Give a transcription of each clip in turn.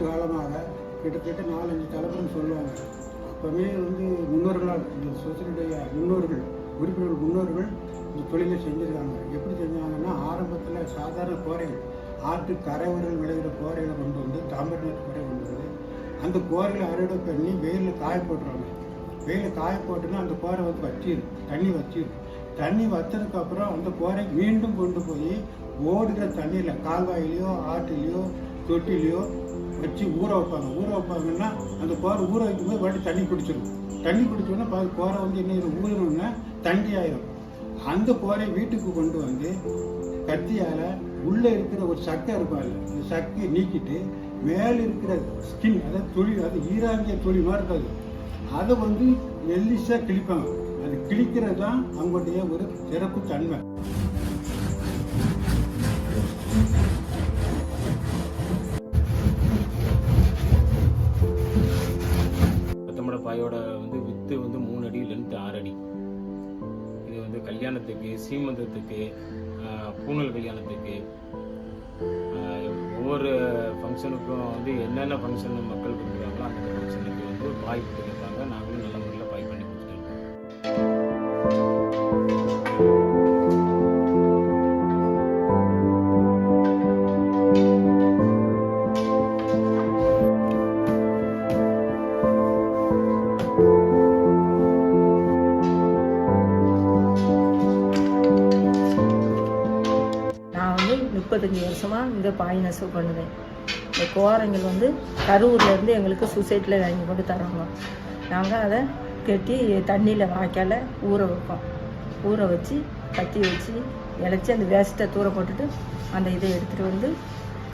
காலமாக கிட்டத்தட்ட 4-5 தலைமுறைன்னு சொல்லுவாங்க. அப்போவே முன்னோர்களால் இந்த சொசைட்டியுடைய உறுப்பினர்கள் முன்னோர்கள் இந்த தொழிலை செஞ்சுருக்காங்க. எப்படி செஞ்சாங்கன்னா, ஆரம்பத்தில் சாதாரண கோரைகள், ஆற்று கரையோரங்கள் விளைகிற கோரைகளை கொண்டு வந்து தாம்பரம் கோரை கொண்டு வந்து அந்த கோரைகளை அறுவடை பண்ணி வெயிலில் காய போட்டுருவாங்க. வெயிலில் காய போட்டுன்னா அந்த கோரை வச்சிடும், தண்ணி வச்சதுக்கப்புறம் அந்த கோரை மீண்டும் கொண்டு போய் ஓடுகிற தண்ணியில் கால்வாயிலையோ ஆற்றுலையோ தொட்டிலையோ வச்சு ஊற வைப்பாங்கன்னா அந்த கோரை ஊற வைக்கும்போது வாட்டி தண்ணி குடிச்சோன்னா கோரை என்ன ஊறணுன்னா தண்டி ஆயிரும். அந்த கோரை வீட்டுக்கு கொண்டு வந்து கத்தியால் உள்ளே இருக்கிற ஒரு சக்கை இருக்கும், அந்த சக்கையை நீக்கிட்டு மேலே இருக்கிற ஸ்கின், அதாவது ஈராங்கிய தொழி மாதிரி இருக்காது, அதை மெல்லிசாக கிழிப்பாங்க. அது கிழிக்கிறது தான் அவங்களுடைய ஒரு சிறப்பு தன்மை. பத்தம்பட பாயோட வித்து 3 அடி, லென்த்து 6 அடி. இது கல்யாணத்துக்கு, சீமந்தத்துக்கு, பூனல் கல்யாணத்துக்கு, ஒவ்வொரு ஃபங்க்ஷனுக்கும் என்னென்ன ஃபங்க்ஷன் மக்கள் கொடுக்குறாங்களோ அந்த ஃபங்க்ஷனுக்கு பாய் கொடுத்துருப்பாங்க. நாங்களும் நல்ல முறையில் பாய் பண்ணி கொடுத்துருக்கோம். நான் 35 வருஷமாக இந்த பாய் நெசவு பண்ணுவேன். இந்த கோரைங்கள் கரூர்லேருந்து எங்களுக்கு சொசைட்டியில் வாங்கி கொண்டு தரோங்க. நாங்கள் அதை கட்டி தண்ணியில் வாய்க்கால ஊற வைப்போம். ஊற வச்சு கத்தி வச்சு இழைச்சி அந்த வேஸ்ட்டை தூர போட்டுட்டு அந்த இதை எடுத்துகிட்டு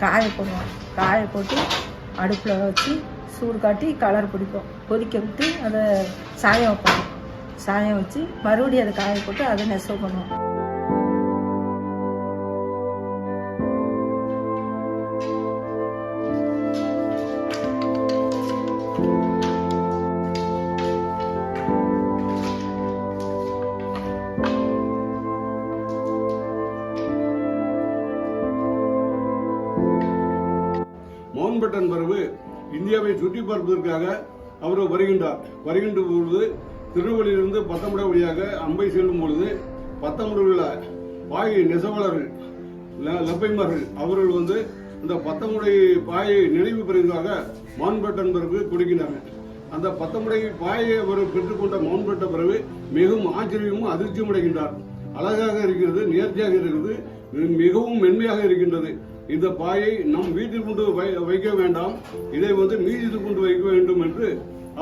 காய போடுவோம். காய போட்டு அடுப்பில் வச்சு சூடு காட்டி கலர் பிடிப்போம். கொதிக்க விட்டு அதை சாயம் வைப்போம். சாயம் வச்சு மறுபடியும் அதை காய போட்டு அதை நெசவு பண்ணுவோம். மவுண்ட்பேட்டன் பிரபு இந்தியாவை சுற்றி பார்ப்பதற்காக அவர் வருகின்ற பொழுது திருவள்ளியிலிருந்து பத்தம்படை வழியாக அம்பை செல்லும் பொழுது பத்தம்படையில் பாய் நெசவாளர்கள் லப்பைமார்கள் அவர்கள் இந்த பத்தம்படை பாயை நினைவு பெறுவதாக மவுண்ட்பேட்டன் பிரபு கொடுக்கிறார்கள். அந்த பத்தம்படை பாயை அவர் பெற்றுக்கொண்ட மவுண்ட்பேட்டன் பிரபு மிகவும் ஆச்சரியமும் அதிர்ச்சியும் அடைகின்றார். அழகாக இருக்கிறது, நேர்த்தியாக இருக்கிறது, மிகவும் மென்மையாக இருக்கின்றது. இந்த பாயை நம் வீட்டில் கொண்டு வைக்க வேண்டாம், இதை மியூசியத்தில் கொண்டு வைக்க வேண்டும் என்று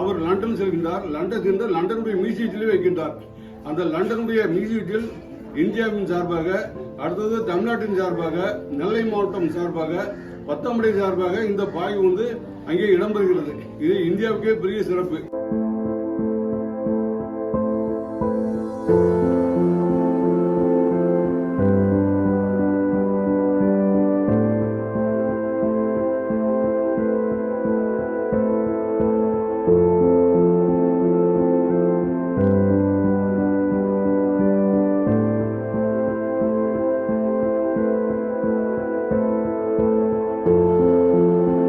அவர் லண்டன் செல்கின்றார். லண்டன் சென்று லண்டனுடைய மியூசியத்திலே வைக்கின்றார். அந்த லண்டனுடைய மியூசியத்தில் இந்தியாவின் சார்பாக, அடுத்தது தமிழ்நாட்டின் சார்பாக, நெல்லை மாவட்டம் சார்பாக, பத்தம்படை சார்பாக இந்த பாய் அங்கே இடம்பெறுகிறது. இது இந்தியாவுக்கே பெரிய சிறப்பு.